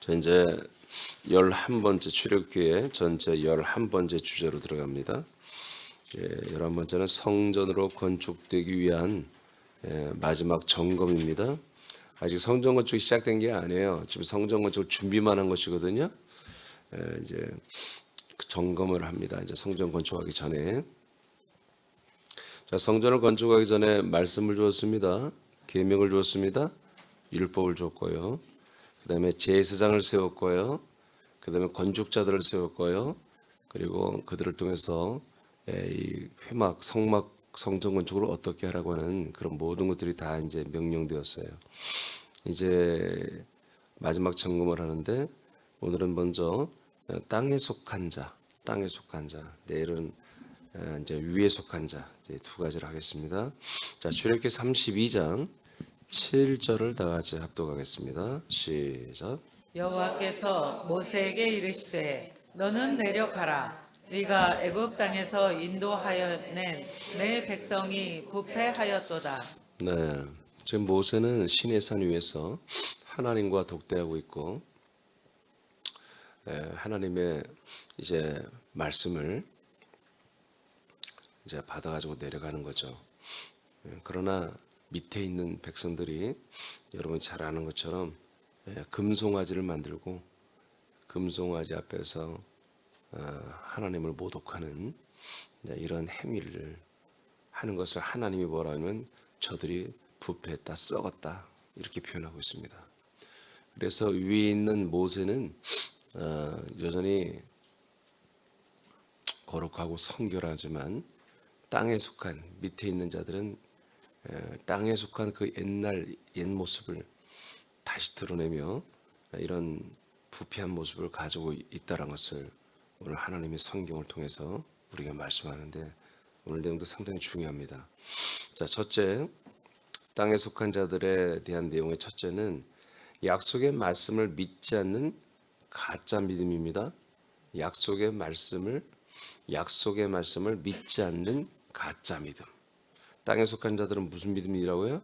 자, 이제 11번째 출애굽기의 전체 11번째 주제로 들어갑니다. 11번째는 성전으로 건축되기 위한 마지막 점검입니다. 아직 성전 건축이 시작된 게 아니에요. 지금 성전 건축을 준비만 한 것이거든요. 이제 점검을 합니다. 이제 성전 건축하기 전에. 자, 성전을 건축하기 전에 말씀을 주었습니다. 계명을 주었습니다. 율법을 줬고요. 그다음에 제사장을 세웠고요. 그다음에 건축자들을 세웠고요. 그리고 그들을 통해서 이 회막, 성막, 성전 건축을 어떻게 하라고 하는 그런 모든 것들이 다 이제 명령되었어요. 이제 마지막 점검을 하는데 오늘은 먼저 땅에 속한 자, 땅에 속한 자. 내일은 이제 위에 속한 자. 이제 두 가지를 하겠습니다. 자, 출애굽기 32장 7절을 다 같이 합독하겠습니다. 시작. 여호와께서 모세에게 이르시되 너는 내려가라. 네가 애굽 땅에서 인도하여 낸 내 백성이 부패하였도다. 네, 지금 모세는 시내산 위에서 하나님과 독대하고 있고 하나님의 이제 말씀을 이제 받아가지고 내려가는 거죠. 그러나 밑에 있는 백성들이 여러분 잘 아는 것처럼 금송아지를 만들고 금송아지 앞에서 하나님을 모독하는 이런 행위를 하는 것을 하나님이 뭐라 하면 저들이 부패했다, 썩었다 이렇게 표현하고 있습니다. 그래서 위에 있는 모세는 여전히 거룩하고 성결하지만 땅에 속한 밑에 있는 자들은 땅에 속한 그 옛날 옛 모습을 다시 드러내며 이런 부패한 모습을 가지고 있다는 것을 오늘 하나님의 성경을 통해서 우리가 말씀하는데 오늘 내용도 상당히 중요합니다. 자, 첫째, 땅에 속한 자들에 대한 내용의 첫째는 약속의 말씀을 믿지 않는 가짜 믿음입니다. 약속의 말씀을 믿지 않는 가짜 믿음. 땅에 속한 자들은 무슨 믿음이라고요?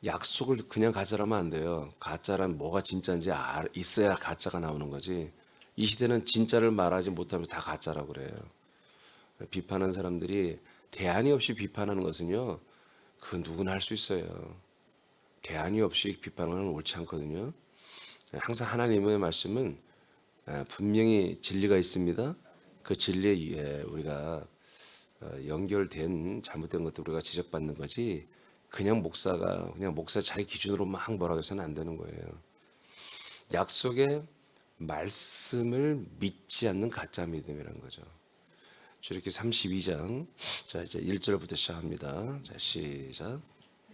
약속을 그냥 가짜라면 안 돼요. 가짜란 뭐가 진짜인지 있어야 가짜가 나오는 거지. 이 시대는 진짜를 말하지 못하면서 다 가짜라고 그래요. 비판하는 사람들이 대안이 없이 비판하는 것은요, 그 누구나 할 수 있어요. 대안이 없이 비판하는 건 옳지 않거든요. 항상 하나님의 말씀은 분명히 진리가 있습니다. 그 진리에 우리가 연결된 잘못된 것들 우리가 지적받는 거지. 그냥 목사 자기 기준으로 막 뭐라고 해서는 안 되는 거예요. 약속의 말씀을 믿지 않는 가짜 믿음이라는 거죠. 출애굽기 32장 자 이제 1절부터 시작합니다. 자, 시작.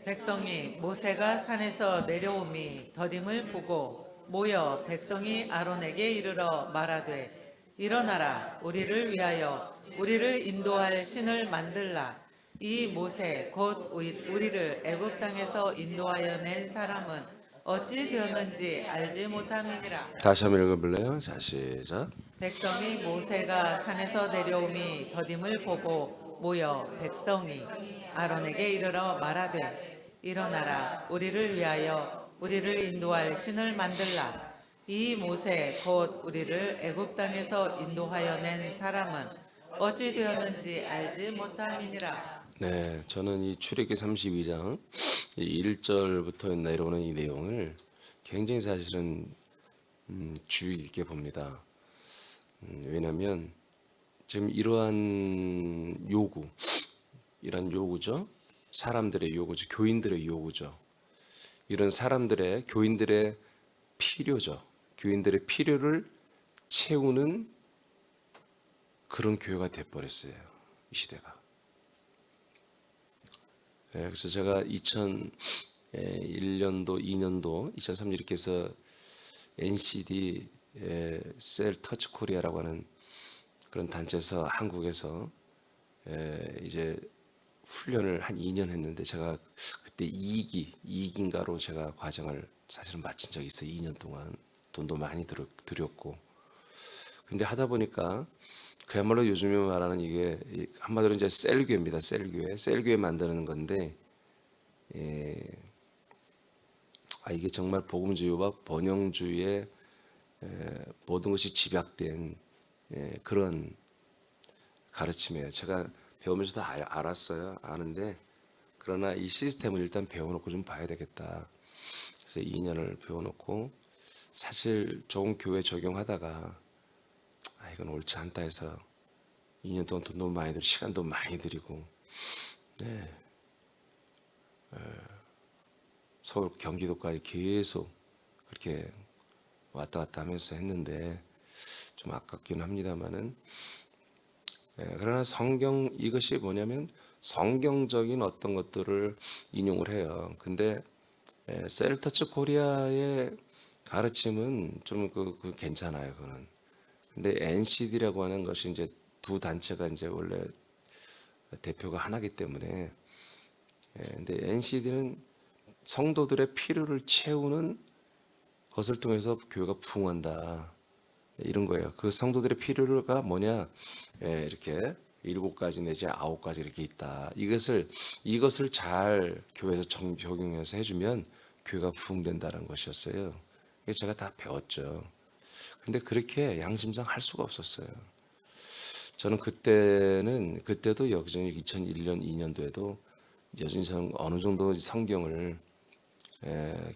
백성이 모세가 산에서 내려오미 더딤을 보고 모여 백성이 아론에게 이르러 말하되 일어나라. 우리를 위하여 우리를 인도할 신을 만들라. 이 모세 곧 우리를 애굽 땅에서 인도하여 낸 사람은 어찌 되었는지 알지 못함이니라. 다시 한번 읽어볼래요? 자, 시작. 백성이 모세가 산에서 내려오미 더딤을 보고 모여 백성이 아론에게 이르러 말하되 일어나라. 우리를 위하여 우리를 인도할 신을 만들라. 이 모세 곧 우리를 애굽 땅에서 인도하여 낸 사람은 어찌 되었는지 알지 못함이니라. 네, 저는 이 출애굽기 32장 1절부터 내려오는 이 내용을 굉장히 사실은 주의 깊게 봅니다. 왜냐하면 지금 이러한 요구죠. 사람들의 요구죠. 교인들의 요구죠. 이런 사람들의 교인들의 필요죠. 교인들의 필요를 채우는 그런 교회가 돼버렸어요. 이 시대가. 그래서 제가 2001년도, 2년도, 2003년 이렇게 해서 NCD 셀 터치 코리아라고 하는 그런 단체에서 한국에서 이제 훈련을 한 2년 했는데 제가 그때 2기인가로 제가 과정을 사실은 마친 적이 있어요. 2년 동안 돈도 많이 들였고 근데 하다 보니까 그야말로 요즘에 말하는 이게 한마디로 이제 셀교회입니다. 셀교회 만드는 건데 이게 정말 복음주의와 번영주의의 모든 것이 집약된 그런 가르침이에요. 제가 배우면서도 알았어요. 아는데 그러나 이 시스템을 일단 배워놓고 좀 봐야 되겠다. 그래서 2년을 배워놓고 사실 좋은 교회 적용하다가 이건 옳지 않다 해서 2년 동안 돈도 많이 들이고 시간도 많이 들이고 서울 경기도까지 계속 그렇게 왔다 갔다 하면서 했는데 좀 아깝긴 합니다만은 그러나 성경 이것이 뭐냐면 성경적인 어떤 것들을 인용을 해요. 근데 셀터치 코리아의 가르침은 좀 괜찮아요. 그거는. 근데 NCD라고 하는 것이 이제 두 단체가 이제 원래 대표가 하나기 때문에 근데 NCD는 성도들의 필요를 채우는 것을 통해서 교회가 부흥한다. 이런 거예요. 그 성도들의 필요가 뭐냐? 이렇게 7가지 내지 9가지 이렇게 있다. 이것을 잘 교회에서 적용해서 해주면 교회가 부흥된다는 것이었어요. 이게 제가 다 배웠죠. 근데 그렇게 양심상 할 수가 없었어요. 저는 그때도 여전히 2001년, 2년도에도 여전히 저는 어느 정도 성경을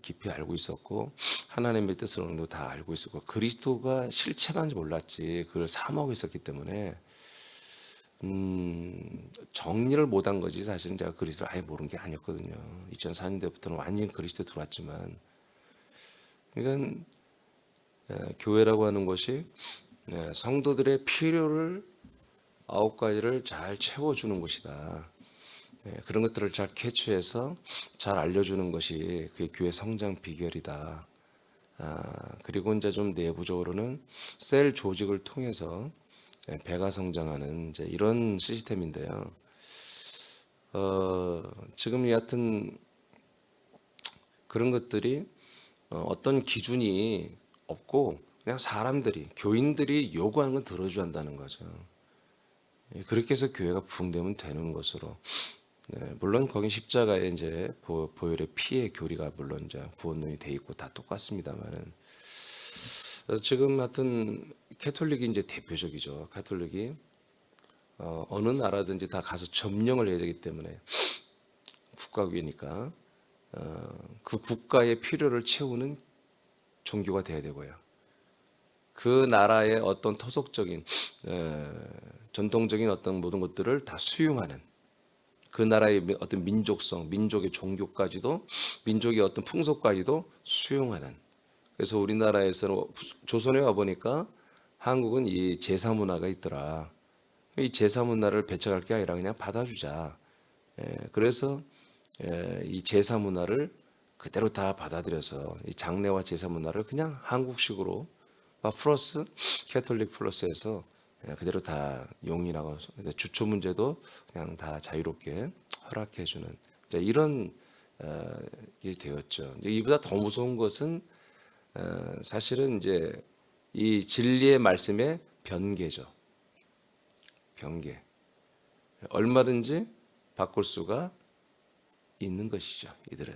깊이 알고 있었고 하나님의 뜻을 어느 정도 다 알고 있었고 그리스도가 실체만 몰랐지 그걸 사모하고 있었기 때문에 정리를 못한 거지. 사실은 제가 그리스도를 아예 모르는 게 아니었거든요. 2004년대부터는 완전히 그리스도에 들어왔지만 이건 교회라고 하는 것이 성도들의 필요를 9가지를 잘 채워주는 곳이다. 그런 것들을 잘 캐치해서 잘 알려주는 것이 그게 교회 성장 비결이다. 그리고 이제 좀 내부적으로는 셀 조직을 통해서 배가 성장하는 이제 이런 시스템인데요. 지금 여하튼 그런 것들이 어떤 기준이 없고 그냥 사람들이 교인들이 요구하는 건 들어줘야 한다는 거죠. 그렇게 해서 교회가 부흥되면 되는 것으로. 물론 거긴 십자가에 이제 보혈의 피의 교리가 물론 이제 구원론이 돼 있고 다 똑같습니다만은 지금 하여튼 캐톨릭이 이제 대표적이죠. 캐톨릭이 어느 나라든지 다 가서 점령을 해야 되기 때문에 국가위니까 그 국가의 필요를 채우는 종교가 돼야 되고요. 그 나라의 어떤 토속적인 전통적인 어떤 모든 것들을 다 수용하는 그 나라의 어떤 민족성, 민족의 종교까지도 민족의 어떤 풍속까지도 수용하는. 그래서 우리나라에서는 조선에 와 보니까 한국은 이 제사 문화가 있더라. 이 제사 문화를 배척할 게 아니라 그냥 받아주자. 그래서 이 제사 문화를 그대로 다 받아들여서 이 장례와 제사 문화를 그냥 한국식으로 플러스 캐톨릭 플러스해서 그대로 다 용인하고 주초 문제도 그냥 다 자유롭게 허락해 주는 이런 게 되었죠. 이보다 더 무서운 것은 사실은 이제 이 진리의 말씀의 변개죠. 변개. 얼마든지 바꿀 수가 있는 것이죠. 이들은.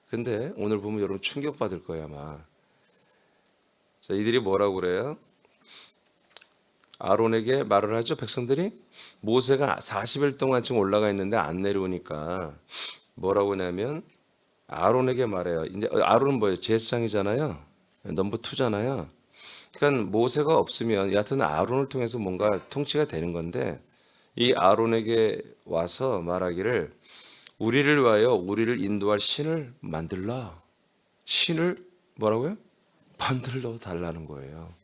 근데 오늘 보면 여러분 충격받을 거예요 아마. 자, 이들이 뭐라고 그래요? 아론에게 말을 하죠. 백성들이 모세가 40일 동안 지금 올라가 있는데 안 내려오니까 뭐라고 하냐면 아론에게 말해요. 이제 아론은 뭐예요? 제사장이잖아요. 넘버 2잖아요. 그러니까 모세가 없으면 여하튼 아론을 통해서 뭔가 통치가 되는 건데 이 아론에게 와서 말하기를 우리를 위하여 우리를 인도할 신을 만들라. 신을 뭐라고요? 만들러 달라는 거예요.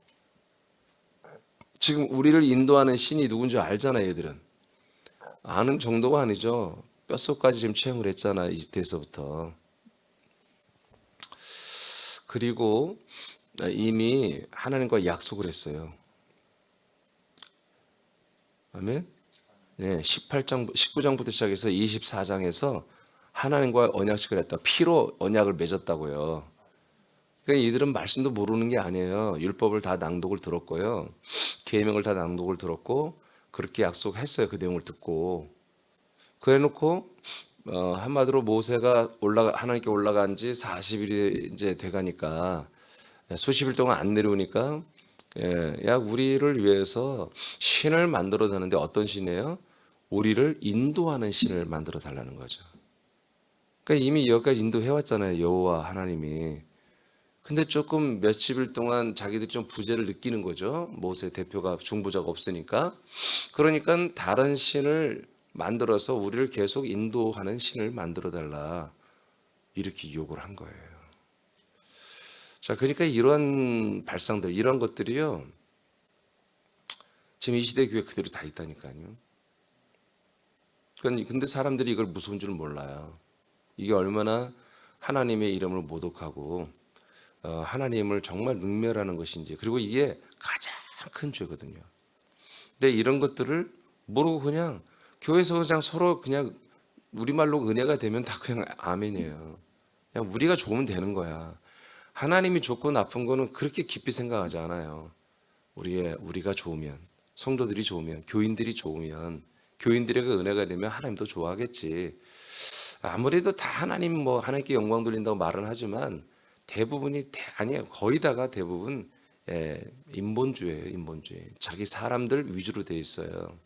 지금 우리를 인도하는 신이 누군지 알잖아요, 얘들은. 아는 정도가 아니죠. 뼛속까지 지금 체험을 했잖아요, 이집트에서부터. 그리고 이미 하나님과 약속을 했어요. 아멘. 네, 19장부터 시작해서 24장에서 하나님과 언약식을 했다. 피로 언약을 맺었다고요. 그러니까 이들은 말씀도 모르는 게 아니에요. 율법을 다 낭독을 들었고요. 계명을 다 낭독을 들었고 그렇게 약속했어요. 그 내용을 듣고. 그래놓고 한마디로 모세가 하나님께 올라간 지 40일이 이제 돼가니까 수십 일 동안 안 내려오니까 야 우리를 위해서 신을 만들어 달라는데 어떤 신이에요? 우리를 인도하는 신을 만들어 달라는 거죠. 그러니까 이미 여기까지 인도해 왔잖아요. 여호와 하나님이. 근데 조금 몇십일 동안 자기들이 좀 부재를 느끼는 거죠. 모세 대표가 중보자가 없으니까. 그러니까 다른 신을 만들어서 우리를 계속 인도하는 신을 만들어 달라. 이렇게 요구를 한 거예요. 자, 그러니까 이런 발상들, 이런 것들이요. 지금 이 시대 교회 그대로 다 있다니까요. 근데 사람들이 이걸 무서운 줄 몰라요. 이게 얼마나 하나님의 이름을 모독하고 하나님을 정말 능멸하는 것인지, 그리고 이게 가장 큰 죄거든요. 근데 이런 것들을 모르고 그냥 교회에서 그냥 서로 그냥 우리말로 은혜가 되면 다 그냥 아멘이에요. 그냥 우리가 좋으면 되는 거야. 하나님이 좋고 나쁜 거는 그렇게 깊이 생각하지 않아요. 우리가 좋으면, 성도들이 좋으면, 교인들이 좋으면, 교인들에게 은혜가 되면 하나님도 좋아하겠지. 아무래도 다 하나님께 영광 돌린다고 말은 하지만 대부분이 아니에요. 거의 다가 대부분 인본주의예요. 인본주의. 자기 사람들 위주로 돼 있어요.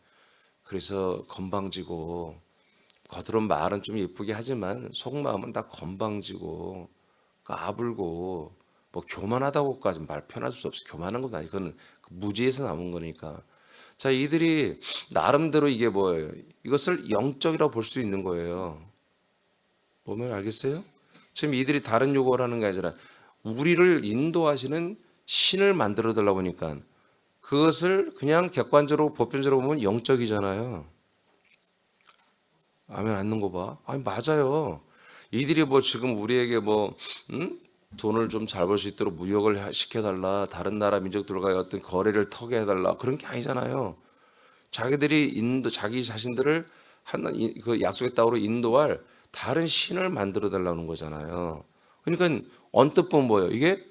그래서 건방지고 겉으로 말은 좀 예쁘게 하지만 속마음은 다 건방지고 까불고 뭐 교만하다고까지 말 표현할 수 없어. 교만한 건 아니고 그건 무지에서 나온 거니까. 자, 이들이 나름대로 이게 뭐예요? 이것을 영적이라고 볼 수 있는 거예요. 보면 알겠어요? 지금 이들이 다른 요구를 하는 게 아니라 우리를 인도하시는 신을 만들어 달라고 하니까 그것을 그냥 객관적으로 보편적으로 보면 영적이잖아요. 아멘 않는 거 봐. 아니 맞아요. 이들이 뭐 지금 우리에게 돈을 좀 잘 벌 수 있도록 무역을 시켜달라, 다른 나라 민족들과의 어떤 거래를 터게 해달라, 그런 게 아니잖아요. 자기들이 자기 자신들을 그 약속의 땅으로 인도할 다른 신을 만들어 달라는 거잖아요. 그러니까 언뜻 보면 뭐예요? 이게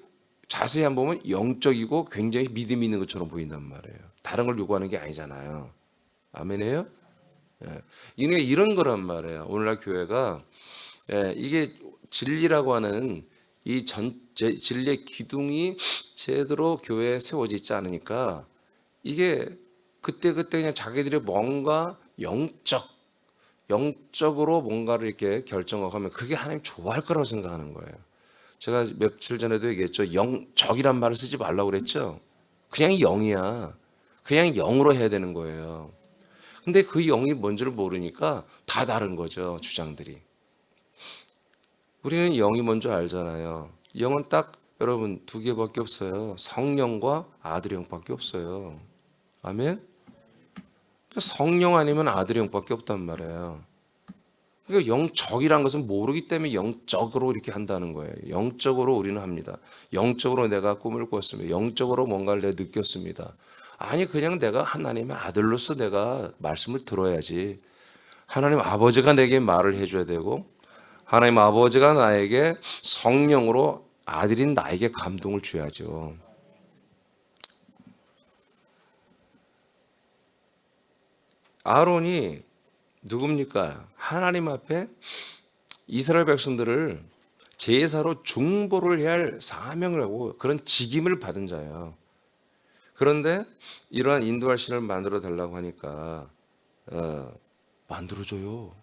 자세히 한번 보면 영적이고 굉장히 믿음이 있는 것처럼 보인단 말이에요. 다른 걸 요구하는 게 아니잖아요. 아멘이에요? 이런 거란 말이에요. 오늘날 교회가 이게 진리라고 하는 이 진리의 기둥이 제대로 교회에 세워져 있지 않으니까 이게 그때그때 그냥 자기들이 뭔가 영적으로 뭔가를 이렇게 결정하고 하면 그게 하나님 좋아할 거라고 생각하는 거예요. 제가 며칠 전에도 얘기했죠. 영적이란 말을 쓰지 말라고 그랬죠. 그냥 영이야. 그냥 영으로 해야 되는 거예요. 근데 그 영이 뭔지를 모르니까 다 다른 거죠. 주장들이. 우리는 영이 뭔지 알잖아요. 영은 딱 여러분 두 개밖에 없어요. 성령과 아들의 영밖에 없어요. 아멘? 성령 아니면 아들의 영밖에 없단 말이에요. 그러니까 영적이란 것은 모르기 때문에 영적으로 이렇게 한다는 거예요. 영적으로 우리는 합니다. 영적으로 내가 꿈을 꿨습니다. 영적으로 뭔가를 내가 느꼈습니다. 아니 그냥 내가 하나님의 아들로서 내가 말씀을 들어야지. 하나님 아버지가 내게 말을 해줘야 되고 하나님 아버지가 나에게 성령으로 아들인 나에게 감동을 줘야죠. 아론이 누굽니까? 하나님 앞에 이스라엘 백성들을 제사로 중보를 해야 할 사명을 하고 그런 직임을 받은 자예요. 그런데 이러한 인도할 신을 만들어 달라고 하니까 만들어줘요.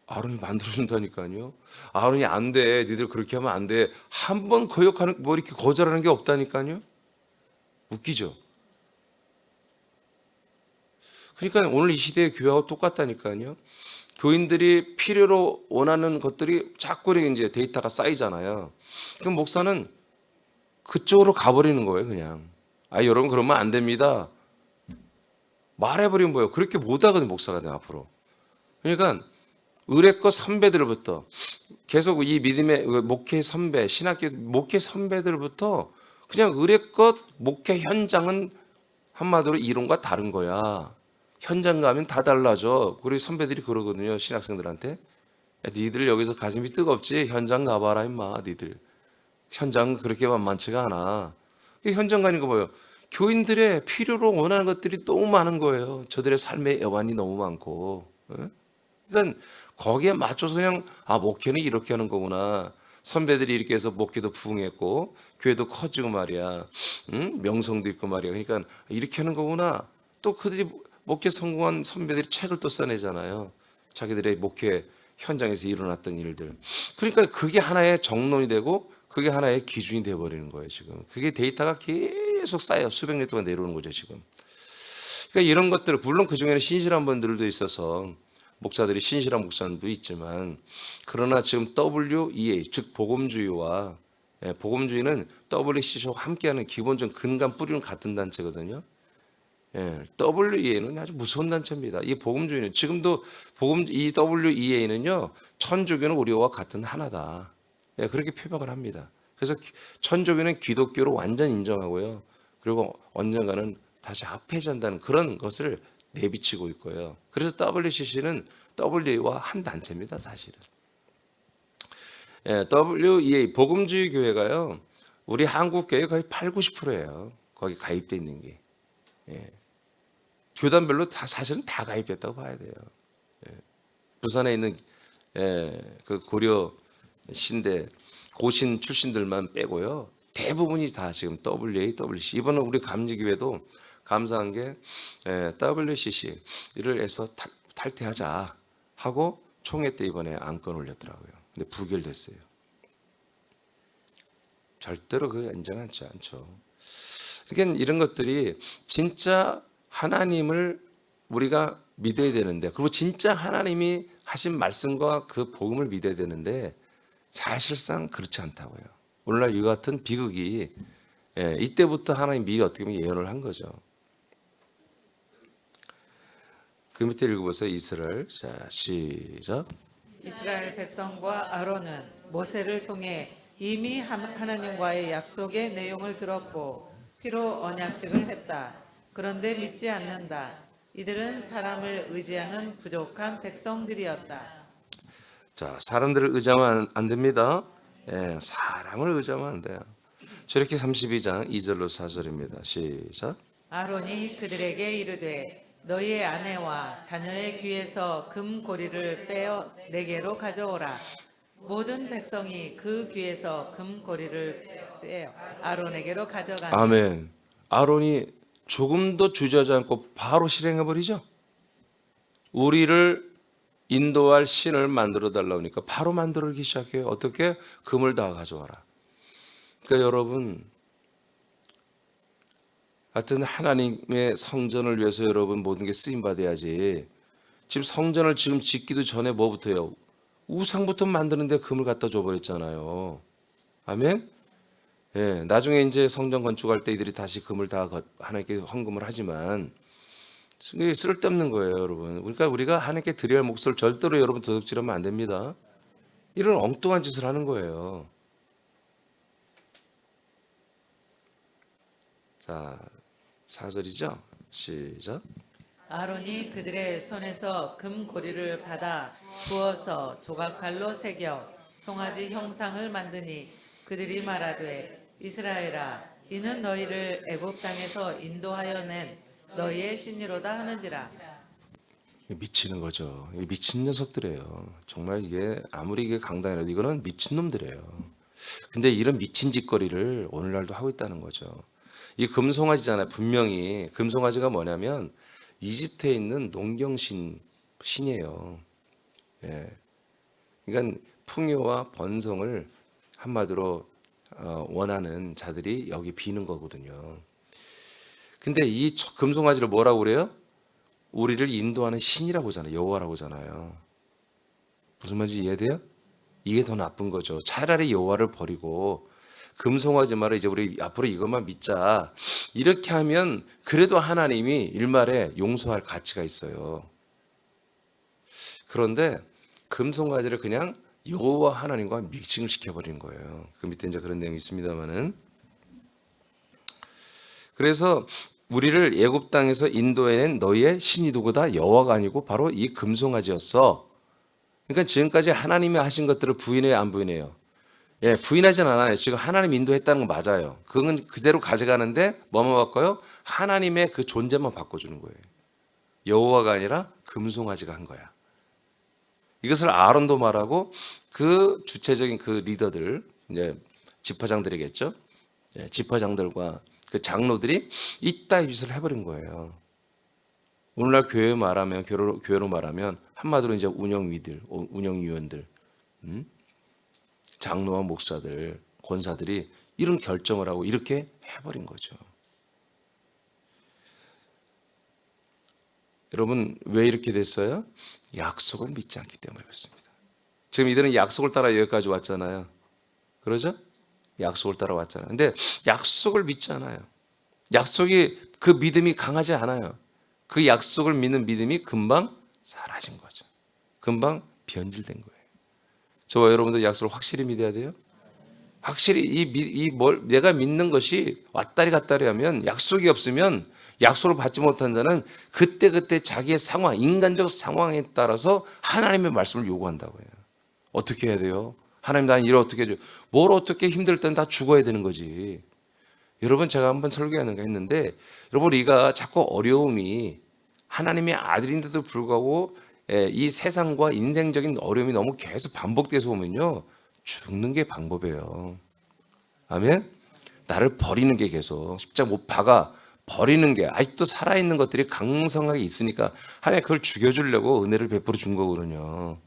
아론이 만들어준다니까요. 아론이 안 돼. 니들 그렇게 하면 안 돼. 한 번 거역하는 이렇게 거절하는 게 없다니까요. 웃기죠. 그러니까 오늘 이 시대의 교회하고 똑같다니까요. 교인들이 필요로 원하는 것들이 자꾸 이제 데이터가 쌓이잖아요. 그럼 목사는 그쪽으로 가버리는 거예요, 그냥. 여러분 그러면 안 됩니다. 말해버리면 뭐예요? 그렇게 못하거든, 목사가 앞으로. 그러니까 의뢰껏 선배들부터 계속 이 믿음의 목회 선배, 신학교 목회 선배들부터 그냥 의뢰껏 목회 현장은 한마디로 이론과 다른 거야. 현장 가면 다 달라져. 우리 선배들이 그러거든요. 신학생들한테. 야, 니들 여기서 가슴이 뜨겁지? 현장 가봐라 임마. 니들. 현장 그렇게 만만치가 않아. 현장 가니까 뭐예요? 교인들의 필요로 원하는 것들이 너무 많은 거예요. 저들의 삶의 애환이 너무 많고. 그러니까 거기에 맞춰서 그냥 목회는 이렇게 하는 거구나. 선배들이 이렇게 해서 목회도 부흥했고 교회도 커지고 말이야. 응? 명성도 있고 말이야. 그러니까 이렇게 하는 거구나. 또 그들이 목회 성공한 선배들이 책을 또 써내잖아요. 자기들의 목회 현장에서 일어났던 일들. 그러니까 그게 하나의 정론이 되고 그게 하나의 기준이 되어버리는 거예요. 지금 그게 데이터가 계속 쌓여 수백 년 동안 내려오는 거죠. 지금. 그러니까 이런 것들, 물론 그중에는 신실한 분들도 있어서 목사들이 신실한 목사들도 있지만, 그러나 지금 WEA 즉 복음주의와 복음주의는 WCC와 함께하는 기본적 근간 뿌리는 같은 단체거든요. WEA는 아주 무서운 단체입니다. 이 복음주의는 지금도 이 WEA는요 천주교는 우리와 같은 하나다. 그렇게 표방을 합니다. 그래서 천주교는 기독교로 완전 인정하고요. 그리고 언젠가는 다시 합해진다는 그런 것을 내비치고 있고요. 그래서 WCC는 WEA와 한 단체입니다, 사실은. WEA 복음주의 교회가요, 우리 한국 교회 거의 80~90%예요. 거기 가입돼 있는 게. 교단별로 다 사실은 다 가입됐다고 봐야 돼요. 부산에 있는 그 고려 신대 고신 출신들만 빼고요, 대부분이 다 지금 WA, WC. 이번에 우리 감리교회도 감사한 게 WCC를 해서 탈퇴하자 하고 총회 때 이번에 안건 올렸더라고요. 근데 부결됐어요. 절대로 그거 인정하지 않죠. 그러니까 이런 것들이 진짜 하나님을 우리가 믿어야 되는데, 그리고 진짜 하나님이 하신 말씀과 그 복음을 믿어야 되는데 사실상 그렇지 않다고요. 오늘날 이 같은 비극이 이때부터 하나님 미리 어떻게 보면 예언을 한 거죠. 그 밑에 읽어보세요. 이스라엘. 자, 시작. 이스라엘 백성과 아론은 모세를 통해 이미 하나님과의 약속의 내용을 들었고 피로 언약식을 했다. 그런데 믿지 않는다. 이들은 사람을 의지하는 부족한 백성들이었다. 자, 사람들을 의지하면 안 됩니다. 사람을 의지하면 안 돼요. 저렇게 32장 2절로 4절입니다. 시작. 아론이 그들에게 이르되 너희의 아내와 자녀의 귀에서 금고리를 빼어 내게로 가져오라. 모든 백성이 그 귀에서 금고리를 빼어 아론에게로 가져가니. 아멘. 아론이 조금도 주저하지 않고 바로 실행해 버리죠. 우리를 인도할 신을 만들어 달라니까 바로 만들기 시작해요. 어떻게? 금을 다 가져와라. 그러니까 여러분, 하여튼 하나님의 성전을 위해서 여러분 모든 게 쓰임 받아야지. 지금 성전을 지금 짓기도 전에 뭐부터요? 우상부터 만드는데 금을 갖다 줘버렸잖아요. 아멘. 나중에 이제 성전 건축할 때 이들이 다시 금을 다 하나님께 헌금을 하지만 이게 쓸데없는 거예요, 여러분. 그러니까 우리가 하나님께 드려야 할 몫을 절대로 여러분 도둑질하면 안 됩니다. 이런 엉뚱한 짓을 하는 거예요. 자, 4절이죠. 시작. 아론이 그들의 손에서 금고리를 받아 부어서 조각칼로 새겨 송아지 형상을 만드니 그들이 말하되 이스라엘아 이는 너희를 애굽 땅에서 인도하여 낸 너희의 신이로다 하는지라. 미치는 거죠. 미친 녀석들이에요. 정말 이게 아무리 이게 강단이라도 이거는 미친 놈들이에요. 근데 이런 미친 짓거리를 오늘날도 하고 있다는 거죠. 이 금송아지잖아요. 분명히 금송아지가 뭐냐면 이집트에 있는 농경신이에요. 그러니까 풍요와 번성을 한마디로 원하는 자들이 여기 비는 거거든요. 근데 이 금송아지를 뭐라고 그래요? 우리를 인도하는 신이라고 하잖아요. 여호와라고 하잖아요. 무슨 말인지 이해돼요? 이게 더 나쁜 거죠. 차라리 여호와를 버리고 금송아지 말을 이제 우리 앞으로 이것만 믿자. 이렇게 하면 그래도 하나님이 일말에 용서할 가치가 있어요. 그런데 금송아지를 그냥 여호와 하나님과 믹싱을 시켜버리는 거예요. 그 밑에 이제 그런 내용이 있습니다만은. 그래서 우리를 애굽 땅에서 인도해낸 너희의 신이 누구다? 여호와가 아니고 바로 이 금송아지였어. 그러니까 지금까지 하나님이 하신 것들을 부인해요, 안 부인해요? 부인하진 않아요. 지금 하나님 인도했다는 건 맞아요. 그건 그대로 가져가는데 뭐만 바꿔요? 하나님의 그 존재만 바꿔주는 거예요. 여호와가 아니라 금송아지가 한 거야. 이것을 아론도 말하고 그 주체적인 그 리더들, 이제 지파장들이겠죠. 예, 지파장들과 그 장로들이 이따위 짓을 해버린 거예요. 오늘날 교회 말하면 교회로 말하면 한마디로 이제 운영위들, 운영위원들, 장로와 목사들, 권사들이 이런 결정을 하고 이렇게 해버린 거죠. 여러분 왜 이렇게 됐어요? 약속을 믿지 않기 때문에 그렇습니다. 지금 이들은 약속을 따라 여기까지 왔잖아요. 그러죠? 약속을 따라 왔잖아요. 근데 약속을 믿지 않아요. 약속이 그 믿음이 강하지 않아요. 그 약속을 믿는 믿음이 금방 사라진 거죠. 금방 변질된 거예요. 저와 여러분도 약속을 확실히 믿어야 돼요. 확실히 내가 믿는 것이 왔다리 갔다리 하면 약속이 없으면 약속을 받지 못한 자는 그때그때 자기의 상황, 인간적 상황에 따라서 하나님의 말씀을 요구한다고 해요. 어떻게 해야 돼요? 하나님 나는 일을 어떻게 해줘? 뭘 어떻게 힘들 땐 다 죽어야 되는 거지. 여러분 제가 한번 설교하는 거 했는데 여러분 우리가 자꾸 어려움이 하나님의 아들인데도 불구하고 이 세상과 인생적인 어려움이 너무 계속 반복돼서 오면요 죽는 게 방법이에요. 아멘? 나를 버리는 게 계속 십자가 못 박아 버리는 게 아직도 살아있는 것들이 강성하게 있으니까 하나님 그걸 죽여주려고 은혜를 베풀어 준 거거든요.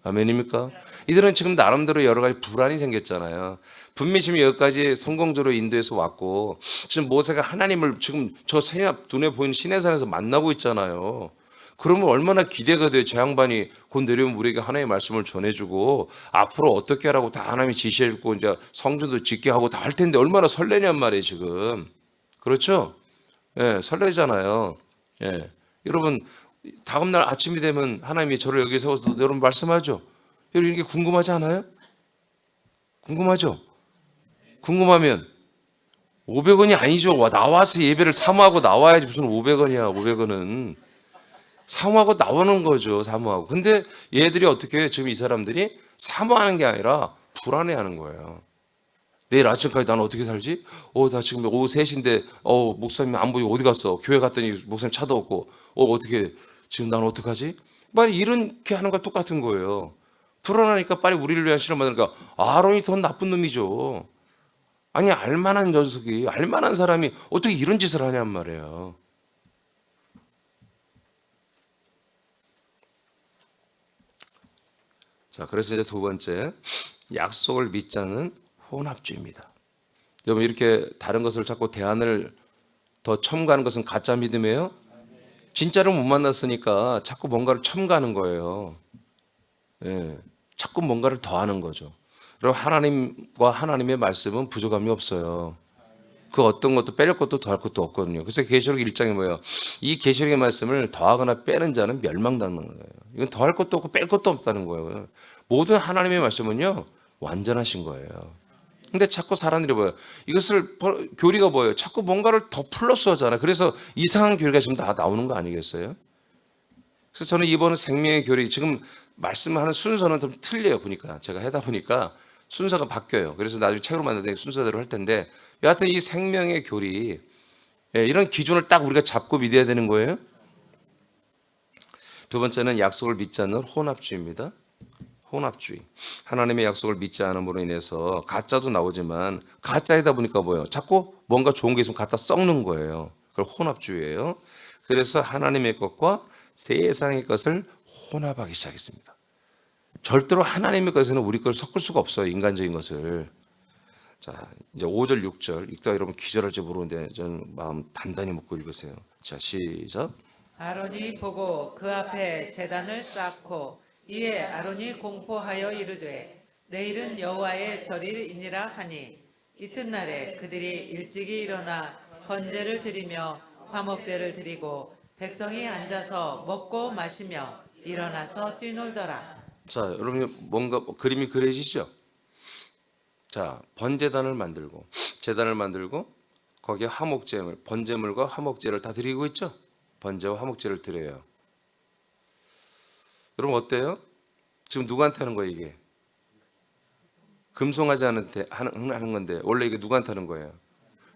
아멘입니까? 이들은 지금 나름대로 여러 가지 불안이 생겼잖아요. 분명히 지금 여기까지 성공적으로 인도에서 왔고 지금 모세가 하나님을 지금 저 눈에 보이는 시내산에서 만나고 있잖아요. 그러면 얼마나 기대가 돼요. 저 양반이 곧 내려오면 우리에게 하나님의 말씀을 전해주고 앞으로 어떻게 하라고 다 하나님이 지시해주고 이제 성전도 짓게 하고 다 할 텐데 얼마나 설레냔 말이에요 지금. 그렇죠? 예, 설레잖아요. 예. 여러분 다음날 아침이 되면 하나님이 저를 여기 세워서 여러분 말씀하죠. 여러분 이게 궁금하지 않아요? 궁금하죠? 궁금하면 500원이 아니죠. 나와서 예배를 사모하고 나와야지 무슨 500원이야. 500원은 사모하고 나오는 거죠. 사모하고. 근데 얘들이 어떻게 해요? 지금 이 사람들이 사모하는 게 아니라 불안해하는 거예요. 내일 아침까지 나는 어떻게 살지? 나 지금 오후 3시인데 목사님 안 보이고 어디 갔어? 교회 갔더니 목사님 차도 없고 어떻게 지금 나는 어떡하지? 빨리 이렇게 하는 거 똑같은 거예요. 불안하니까 빨리 우리를 위한 실험 받으니까 아론이 더 나쁜 놈이죠. 아니 알만한 녀석이 알만한 사람이 어떻게 이런 짓을 하냔 말이에요. 자, 그래서 이제 두 번째 약속을 믿지 않는 혼합주의입니다. 여러분 이렇게 다른 것을 자꾸 대안을 더 첨가하는 것은 가짜 믿음이에요? 진짜로 못 만났으니까 자꾸 뭔가를 첨가하는 거예요. 예, 자꾸 뭔가를 더하는 거죠. 그리고 하나님과 하나님의 말씀은 부족함이 없어요. 그 어떤 것도 빼낼 것도 더할 것도 없거든요. 그래서 계시록 1장에 뭐예요? 이 계시록의 말씀을 더하거나 빼는 자는 멸망당하는 거예요. 이건 더할 것도 없고 뺄 것도 없다는 거예요. 모든 하나님의 말씀은요 완전하신 거예요. 근데 자꾸 사람들이 뭐예요? 이것을 교리가 뭐예요? 자꾸 뭔가를 더 플러스 하잖아요. 그래서 이상한 교리가 지금 다 나오는 거 아니겠어요? 그래서 저는 이번 생명의 교리 지금 말씀하는 순서는 좀 틀려요. 보니까 제가 하다 보니까 순서가 바뀌어요. 그래서 나중에 책으로 만들 때 순서대로 할 텐데 여하튼 이 생명의 교리 이런 기준을 딱 우리가 잡고 믿어야 되는 거예요. 두 번째는 약속을 믿지 않는 혼합주의입니다. 혼합주의. 하나님의 약속을 믿지 않음으로 인해서 가짜도 나오지만 가짜이다 보니까 뭐예요? 자꾸 뭔가 좋은 게 있으면 갖다 썩는 거예요. 그걸 혼합주의예요. 그래서 하나님의 것과 세상의 것을 혼합하기 시작했습니다. 절대로 하나님의 것에는 우리 걸 섞을 수가 없어요. 인간적인 것을. 자, 이제 5절, 6절 읽다가 여러분 기절할지 모르는데 저는 마음 단단히 먹고 읽으세요. 자, 시작. 아론이 보고 그 앞에 제단을 쌓고 이에 아론이 공포하여 이르되 내일은 여호와의 절일이니라 하니 이튿날에 그들이 일찍이 일어나 번제를 드리며 화목제를 드리고 백성이 앉아서 먹고 마시며 일어나서 뛰놀더라. 자, 여러분 뭔가 그림이 그려지죠? 자, 번제단을 만들고 제단을 만들고 거기에 화목제물, 번제물과 화목제를 다 드리고 있죠? 번제와 화목제를 드려요. 여러분 어때요? 지금 누구한테 하는 거예요 이게? 금송아지 하는 건데 원래 이게 누구한테 하는 거예요?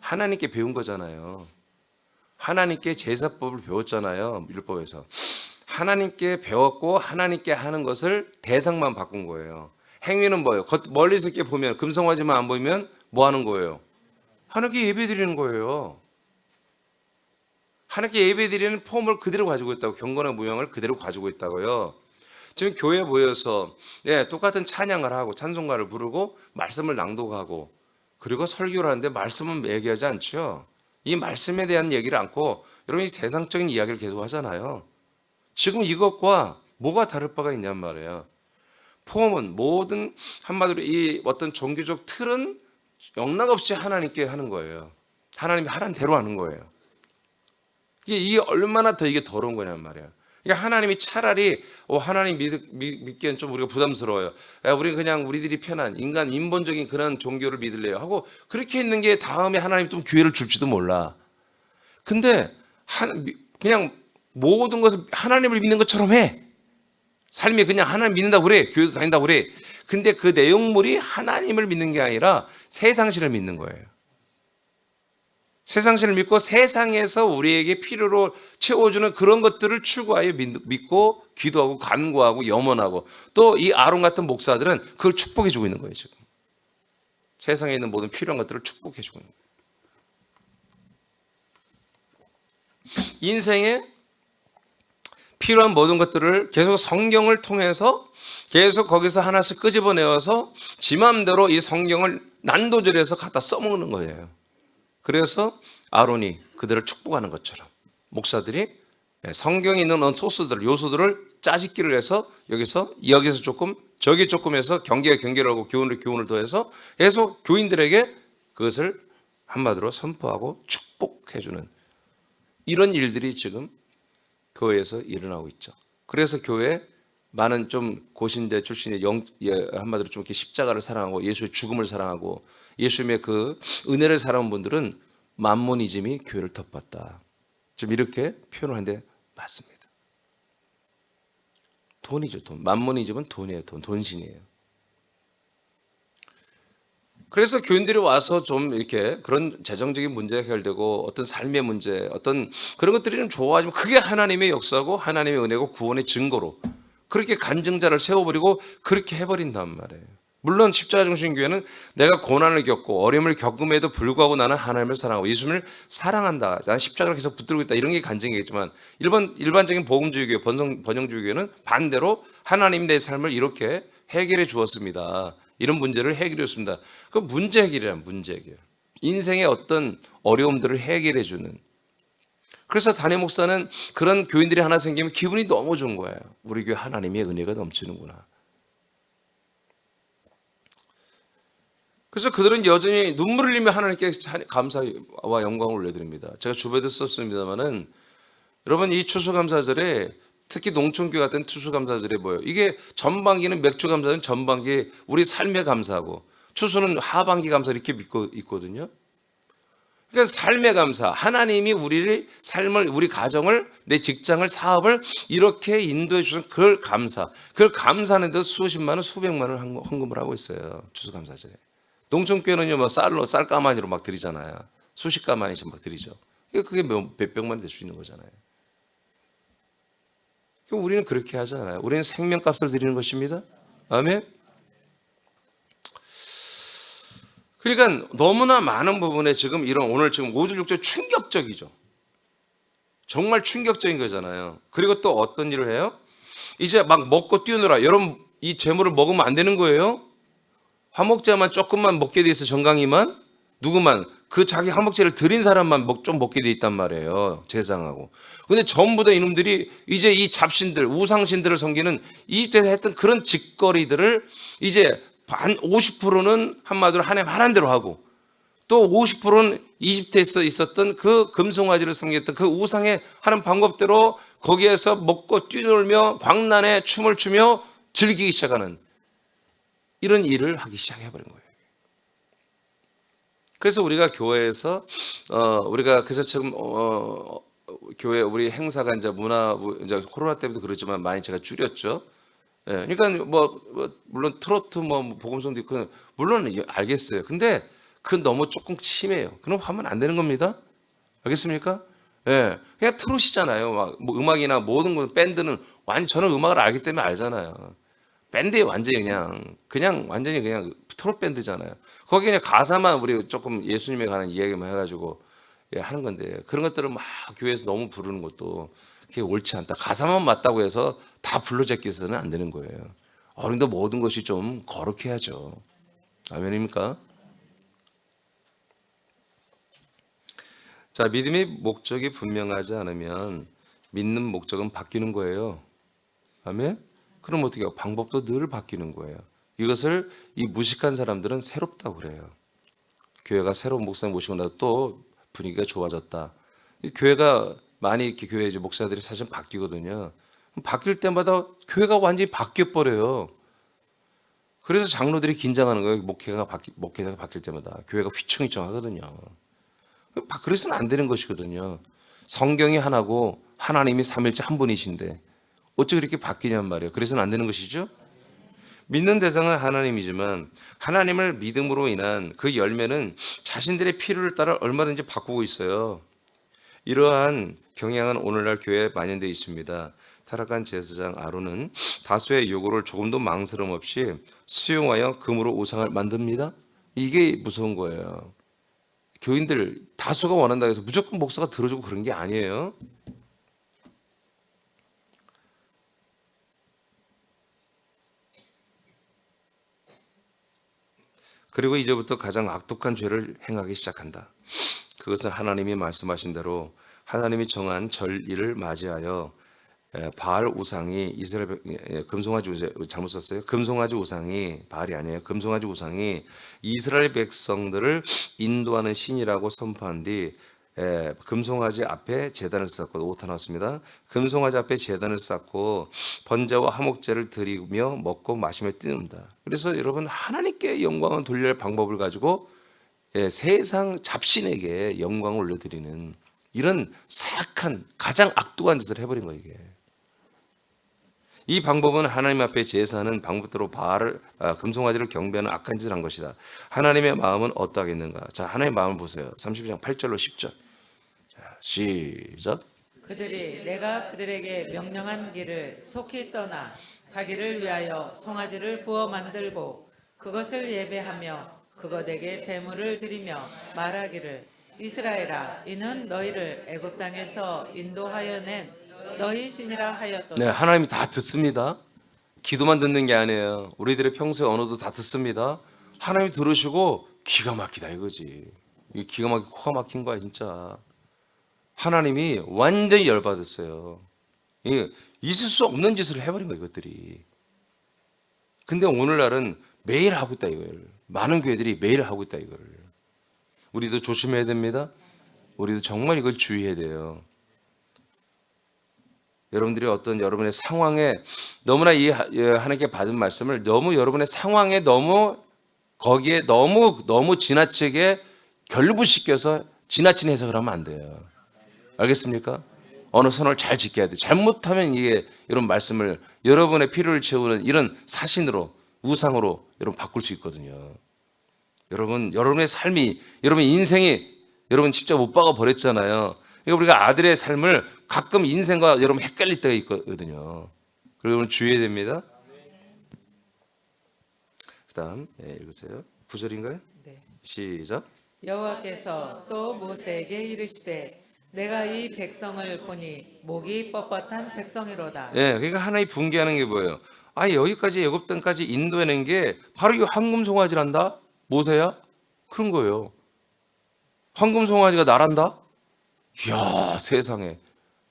하나님께 배운 거잖아요. 하나님께 제사법을 배웠잖아요. 율법에서. 하나님께 배웠고 하나님께 하는 것을 대상만 바꾼 거예요. 행위는 뭐예요? 멀리서 이렇게 보면 금성화지만 안 보이면 뭐 하는 거예요? 하나님께 예배 드리는 거예요. 하나님께 예배 드리는 폼을 그대로 가지고 있다고, 경건의 모양을 그대로 가지고 있다고요. 지금 교회에 모여서 똑같은 찬양을 하고 찬송가를 부르고 말씀을 낭독하고 그리고 설교를 하는데 말씀은 얘기하지 않죠. 이 말씀에 대한 얘기를 않고 여러분이 세상적인 이야기를 계속 하잖아요. 지금 이것과 뭐가 다를 바가 있냔 말이에요. 폼은 모든 한마디로 이 어떤 종교적 틀은 영락없이 하나님께 하는 거예요. 하나님이 하라는 대로 하는 거예요. 이게 얼마나 더 이게 더러운 거냔 말이에요. 그러니까 하나님이 차라리 하나님 믿기엔 좀 우리가 부담스러워요. 우리 그냥 우리들이 편한 인간 인본적인 그런 종교를 믿을래요 하고 그렇게 있는 게 다음에 하나님 좀 기회를 줄지도 몰라. 근데 그냥 모든 것을 하나님을 믿는 것처럼 해. 삶이 그냥 하나님 믿는다고 그래. 교회도 다닌다고 그래. 근데 그 내용물이 하나님을 믿는 게 아니라 세상신을 믿는 거예요. 세상신을 믿고 세상에서 우리에게 필요로 채워주는 그런 것들을 추구하여 믿고 기도하고 간구하고 염원하고 또 이 아론 같은 목사들은 그걸 축복해주고 있는 거예요. 지금 세상에 있는 모든 필요한 것들을 축복해주고 있는 거예요. 인생에 필요한 모든 것들을 계속 성경을 통해서 계속 거기서 하나씩 끄집어내어서 지 맘대로 이 성경을 난도질해서 갖다 써먹는 거예요. 그래서 아론이 그들을 축복하는 것처럼 목사들이 성경에 있는 소스들, 요소들을 짜집기를 해서 여기서 조금 저기 조금 해서 경계를 하고 교훈을 더해서 계속 교인들에게 그것을 한마디로 선포하고 축복해주는 이런 일들이 지금 교회에서 일어나고 있죠. 그래서 교회에 많은 좀 고신대 출신의 한마디로 좀 이렇게 십자가를 사랑하고 예수의 죽음을 사랑하고 예수님의 그 은혜를 사랑하는 분들은 만모니즘이 교회를 덮었다. 지금 이렇게 표현을 하는데 맞습니다. 돈이죠, 돈. 만모니즘은 돈이에요, 돈신이에요. 그래서 교인들이 와서 좀 이렇게 그런 재정적인 문제가 해결되고 어떤 삶의 문제, 어떤 그런 것들이 좀 좋아지면 그게 하나님의 역사고 하나님의 은혜고 구원의 증거로 그렇게 간증자를 세워버리고 그렇게 해버린단 말이에요. 물론 십자가 중심 교회는 내가 고난을 겪고 어려움을 겪음에도 불구하고 나는 하나님을 사랑하고 예수님을 사랑한다. 나는 십자가를 계속 붙들고 있다. 이런 게 간증이겠지만 일반적인 복음주의 교회, 번영주의 교회는 반대로 하나님 내 삶을 이렇게 해결해 주었습니다. 이런 문제를 해결해 줬습니다. 그 문제 해결이란 문제 해결. 인생의 어떤 어려움들을 해결해 주는. 그래서 담임 목사는 그런 교인들이 하나 생기면 기분이 너무 좋은 거예요. 우리 교회 하나님의 은혜가 넘치는구나. 그래서 그들은 여전히 눈물을 흘리며 하나님께 감사와 영광을 올려드립니다. 제가 주변에도 썼습니다만은 여러분 이 추수감사절에 특히 농촌교회 같은 추수감사절에 뭐예요? 이게 전반기는 맥주감사는 전반기 우리 삶에 감사하고 추수는 하반기 감사 이렇게 믿고 있거든요. 그러니까 삶의 감사, 하나님이 우리를 삶을, 우리 가정을, 내 직장을, 사업을 이렇게 인도해 주신 그걸 감사하는데도 수십만 원, 수백만 원 헌금을 하고 있어요. 추수감사절에. 농촌교회는요, 뭐 쌀 가마니로 막 드리잖아요. 수십 가마니씩 막 드리죠. 그게 몇백만 될 수 있는 거잖아요. 우리는 그렇게 하잖아요. 우리는 생명값을 드리는 것입니다. 아멘. 그러니까 너무나 많은 부분에 지금 오늘 지금 5절 6절 충격적이죠. 정말 충격적인 거잖아요. 그리고 또 어떤 일을 해요? 이제 막 먹고 뛰어놀아. 여러분 이 재물을 먹으면 안 되는 거예요. 화목제만 조금만 먹게 돼 있어. 정강이만 누구만 그 자기 화목제를 드린 사람만 좀 먹게 돼 있단 말이에요. 제상하고. 근데 전부 다 이놈들이 이제 이 잡신들, 우상신들을 섬기는 이집트에서 했던 그런 짓거리들을 이제 50%는 한마디로 하나님 하라는 대로 하고 또 50%는 이집트에서 있었던 그 금송아지를 섬겼던 그 우상에 하는 방법대로 거기에서 먹고 뛰놀며 광란에 춤을 추며 즐기기 시작하는 이런 일을 하기 시작해버린 거예요. 그래서 우리가 교회에서 우리가 그래서 지금 교회 우리 행사가 이제 이제 코로나 때문에 그렇지만 많이 제가 줄였죠. 예, 그러니까 물론 트로트 복음성도 있고 물론 알겠어요. 근데 그건 너무 조금 심해요. 그럼 하면 안 되는 겁니다. 알겠습니까? 예, 그냥 트롯이잖아요. 음악이나 모든 건 밴드는 저는 음악을 알기 때문에 알잖아요. 밴드에 완전히 그냥 완전히 그냥 트롯 밴드잖아요. 거기 그냥 가사만 우리 조금 예수님에 관한 이야기만 해가지고 하는 건데 그런 것들을 막 교회에서 너무 부르는 것도 그게 옳지 않다. 가사만 맞다고 해서 다 불러제껴서는 안 되는 거예요. 그런데 모든 것이 좀 거룩해야죠. 아멘입니까? 자, 믿음의 목적이 분명하지 않으면 믿는 목적은 바뀌는 거예요. 아멘? 그럼 어떻게 해요? 방법도 늘 바뀌는 거예요. 이것을 이 무식한 사람들은 새롭다고 그래요. 교회가 새로운 목사님 모시고 나서 또 분위기가 좋아졌다. 이 교회가 많이 이렇게 교회 이제 목사들이 사실 바뀌거든요. 바뀔 때마다 교회가 완전히 바뀌어 버려요. 그래서 장로들이 긴장하는 거예요. 목회자가 바뀔 때마다 교회가 휘청휘청하거든요. 그래서는 안 되는 것이거든요. 성경이 하나고 하나님이 삼일째 한 분이신데 어찌 그렇게 바뀌냔 말이에요. 그래서는 안 되는 것이죠. 믿는 대상은 하나님이지만 하나님을 믿음으로 인한 그 열매는 자신들의 필요를 따라 얼마든지 바꾸고 있어요. 이러한 경향은 오늘날 교회에 만연되어 있습니다. 타락한 제사장 아론은 다수의 요구를 조금도 망설임 없이 수용하여 금으로 우상을 만듭니다. 이게 무서운 거예요. 교인들 다수가 원한다고 해서 무조건 목사가 들어주고 그런 게 아니에요. 그리고 이제부터 가장 악독한 죄를 행하기 시작한다. 그것은 하나님이 말씀하신 대로 하나님이 정한 절일을 맞이하여 바알 우상이 이스라엘 금송아지 잘못 썼어요. 금송아지 우상이 바알이 아니에요. 금송아지 우상이 이스라엘 백성들을 인도하는 신이라고 선포한 뒤 금송아지 앞에 제단을 쌓고 오타 나왔습니다. 금송아지 앞에 제단을 쌓고 번제와 화목제를 드리며 먹고 마시며 뛰는다. 그래서 여러분 하나님께 영광을 돌릴 방법을 가지고 세상 잡신에게 영광을 올려드리는 이런 사악한 가장 악독한 짓을 해버린 거예요. 이게. 이 방법은 하나님 앞에 제사하는 방법대로 금송아지를 경배하는 악한 짓을 한 것이다. 하나님의 마음은 어떠하겠는가? 자, 하나님의 마음을 보세요. 32장 8절로 10절. 자, 시작. 그들이 내가 그들에게 명령한 길을 속히 떠나 자기를 위하여 송아지를 구워 만들고 그것을 예배하며 그것에게 제물을 드리며 말하기를 이스라엘아 이는 너희를 애굽 땅에서 인도하여 낸 너희 신이라 하였도다. 네, 하나님이 다 듣습니다. 기도만 듣는 게 아니에요. 우리들의 평소의 언어도 다 듣습니다. 하나님이 들으시고 기가 막히다 이거지. 이게 기가 막히고 코가 막힌 거야 진짜. 하나님이 완전히 열받았어요. 있을 수 없는 짓을 해버린 거야 이것들이. 근데 오늘날은 매일 하고 있다 이거를. 많은 교회들이 매일 하고 있다 이거를. 우리도 조심해야 됩니다. 우리도 정말 이걸 주의해야 돼요. 여러분들이 어떤 여러분의 상황에 너무나 이 하나님께 받은 말씀을 너무 여러분의 상황에 너무 거기에 너무 지나치게 결부시켜서 지나친 해석을 하면 안 돼요. 알겠습니까? 어느 선을 잘 지켜야 돼. 잘못하면 이게 이런 말씀을 여러분의 필요를 채우는 이런 사신으로 우상으로 여러분 바꿀 수 있거든요. 여러분의 삶이 여러분의 인생이 여러분 십자가 못 박아 버렸잖아요. 그러니까 우리가 아들의 삶을 가끔 인생과 여러분 헷갈릴 때가 있거든요. 그리고 여러분 주의해야 됩니다. 그다음 읽으세요. 9절인가요? 네. 시작. 여호와께서 또 모세에게 이르시되 내가 이 백성을 보니 목이 뻣뻣한 백성이로다. 그러니까 하나님 분개하는 게 뭐예요? 여기까지 애굽 땅까지 인도해낸 게 바로 이 황금 송아지란다. 모세야? 그런 거예요. 황금 송아지가 나란다? 이야 세상에.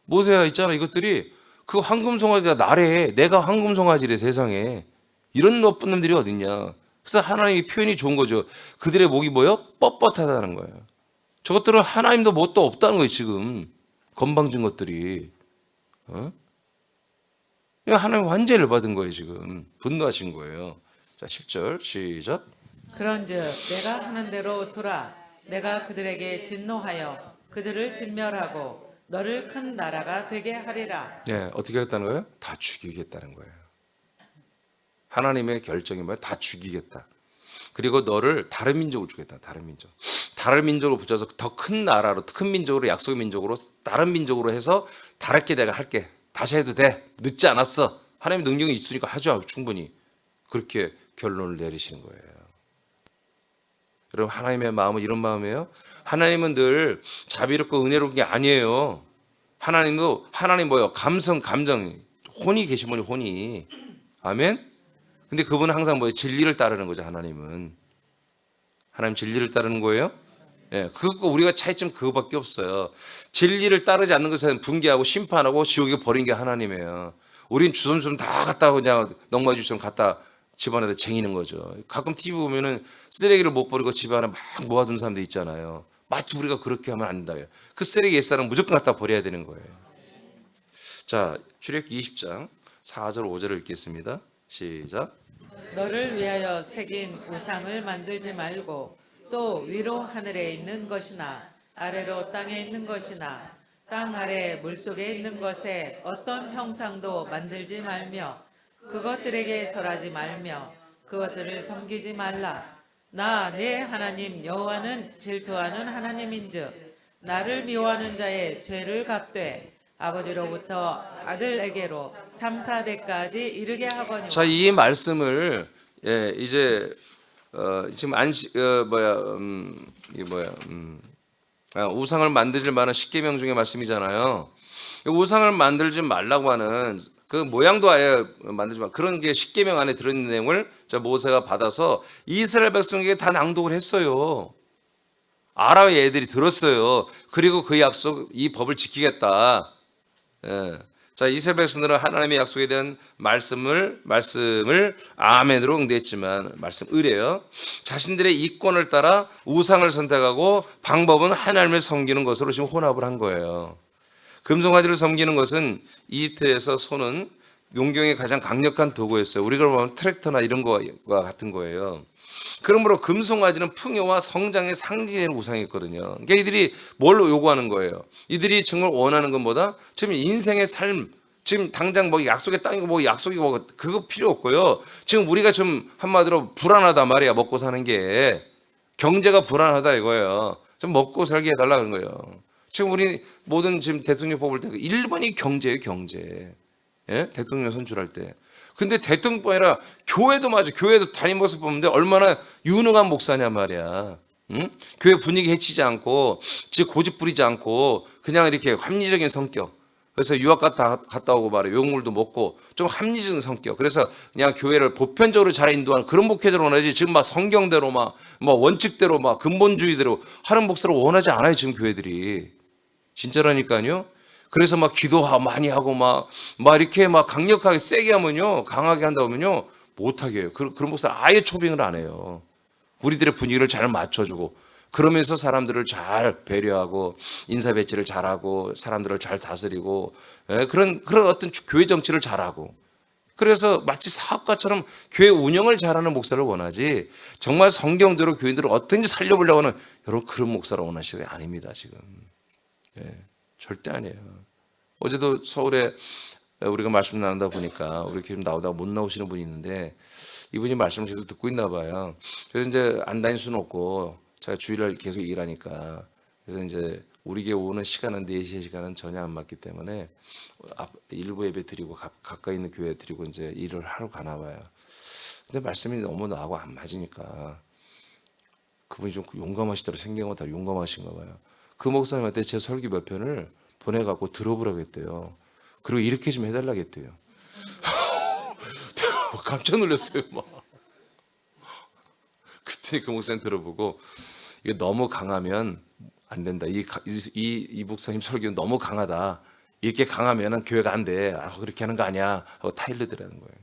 모세야 있잖아 이것들이 그 황금 송아지가 나래. 내가 황금 송아지래 세상에. 이런 나쁜 놈들이 어딨냐. 그래서 하나님의 표현이 좋은 거죠. 그들의 목이 뭐예요? 뻣뻣하다는 거예요. 저것들은 하나님도 뭣도 없다는 거예요 지금. 건방진 것들이. 하나님 완전히 열받은 거예요 지금. 분노하신 거예요. 자 10절 시작. 그런즉 내가 하는 대로 두라. 내가 그들에게 진노하여 그들을 진멸하고 너를 큰 나라가 되게 하리라. 어떻게 하겠다는 거예요? 다 죽이겠다는 거예요. 하나님의 결정이 뭐예요? 다 죽이겠다. 그리고 너를 다른 민족으로 주겠다. 다른 민족으로 붙여서 더 큰 나라로, 큰 민족으로, 약속의 민족으로, 다른 민족으로 해서 다르게 내가 할게. 다시 해도 돼. 늦지 않았어. 하나님의 능력이 있으니까 하죠. 충분히. 그렇게 결론을 내리시는 거예요. 여러분, 하나님의 마음은 이런 마음이에요. 하나님은 늘 자비롭고 은혜로운 게 아니에요. 하나님도, 하나님 뭐예요? 감정, 혼이 계신 분이 혼이. 아멘? 근데 그분은 항상 뭐예요? 진리를 따르는 거죠, 하나님은. 하나님 진리를 따르는 거예요? 예, 그거 우리가 차이점 그거밖에 없어요. 진리를 따르지 않는 것은 분개하고 심판하고 지옥에 버린 게 하나님이에요. 우린 주섬주섬 다 갖다 그냥 넉마주처럼 갖다 집안에다 쟁이는 거죠. 가끔 TV 보면은 쓰레기를 못 버리고 집안에 막 모아둔 사람들 있잖아요. 마치 우리가 그렇게 하면 안 된다. 그 쓰레기 옛사람 무조건 갖다 버려야 되는 거예요. 자, 출애굽기 20장 4절 5절을 읽겠습니다. 시작. 너를 위하여 새긴 우상을 만들지 말고 또 위로 하늘에 있는 것이나 아래로 땅에 있는 것이나 땅 아래 물속에 있는 것에 어떤 형상도 만들지 말며 그것들에게 절하지 말며 그것들을 섬기지 말라. 나 내 하나님 여호와는 질투하는 하나님인즉 나를 미워하는 자의 죄를 갚되 아버지로부터 아들에게로 3, 4대까지 이르게 하거니와. 자, 이 말씀을 이제 지금 우상을 만들지 말라는 십계명 중에 말씀이잖아요. 우상을 만들지 말라고 하는 그 모양도 아예 만들지 마. 그런 게 십계명 안에 들어있는 내용을 모세가 받아서 이스라엘 백성에게 다 낭독을 했어요. 아라의 애들이 들었어요. 그리고 그 약속, 이 법을 지키겠다. 예. 자, 이스라엘 백성들은 하나님의 약속에 대한 말씀을 아멘으로 응대했지만 말씀 의뢰요. 자신들의 이권을 따라 우상을 선택하고 방법은 하나님을 섬기는 것으로 지금 혼합을 한 거예요. 금송아지를 섬기는 것은 이집트에서 소는 농경의 가장 강력한 도구였어요. 우리가 보면 트랙터나 이런 거와 같은 거예요. 그러므로 금송아지는 풍요와 성장의 상징되는 우상이었거든요. 그러니까 이들이 뭘 요구하는 거예요? 이들이 정말 원하는 것보다 지금 인생의 삶, 지금 당장 뭐 약속의 땅이고 뭐 약속이고 뭐 그거 필요 없고요. 지금 우리가 좀 한마디로 불안하다 말이야. 먹고 사는 게 경제가 불안하다 이거예요. 좀 먹고 살게 해달라는 거예요. 지금 우리 모든 지금 대통령 뽑을 때 1번이 경제예요, 경제. 예? 대통령 선출할 때. 근데 대통령뿐 아니라 교회도 맞아. 교회도 담임 모습 보는데 얼마나 유능한 목사냐 말이야. 응? 교회 분위기 해치지 않고, 즉 고집 부리지 않고, 그냥 이렇게 합리적인 성격. 그래서 유학 갔다 오고 말이야. 용물도 먹고 좀 합리적인 성격. 그래서 그냥 교회를 보편적으로 잘 인도하는 그런 목회자를 원하지. 지금 막 성경대로 막 원칙대로 막 근본주의대로 하는 목사를 원하지 않아요. 지금 교회들이. 진짜라니까요. 그래서 막 기도하고 많이 하고 막 이렇게 막 강력하게 세게 하면요, 강하게 한다 보면요 못하게 해요. 그런 목사 아예 초빙을 안 해요. 우리들의 분위기를 잘 맞춰주고 그러면서 사람들을 잘 배려하고 인사 배치를 잘하고 사람들을 잘 다스리고 그런 어떤 교회 정치를 잘하고 그래서 마치 사업가처럼 교회 운영을 잘하는 목사를 원하지 정말 성경대로 교인들을 어떻게든지 살려보려고 하는 여러분 그런 목사를 원하시는 게 아닙니다 지금. 절대 아니에요. 어제도 서울에 우리가 말씀 나누다 보니까 우리 교회 나오다가 못 나오시는 분이 있는데 이분이 말씀을 계속 듣고 있나 봐요. 그래서 이제 안 다닐 수는 없고 제가 주일날 계속 일하니까 그래서 이제 우리 교회 오는 시간은 4시의 시간은 전혀 안 맞기 때문에 일부 예배 드리고 가까이 있는 교회 드리고 이제 일을 하러 가나 봐요. 근데 말씀이 너무 나하고 안 맞으니까 그분이 좀 용감하시더라고요. 생경보다 용감하신가 봐요. 그 목사님한테 제 설교 몇 편을 보내갖고 들어보라고 했대요. 그리고 이렇게 좀 해달라고 했대요. 깜짝 놀랐어요. 막. 그때 그 목사님 들어보고 이게 너무 강하면 안 된다. 이 목사님 설교는 너무 강하다. 이렇게 강하면 교회가 안 돼. 그렇게 하는 거 아니야. 하고 타일르더라는 거예요.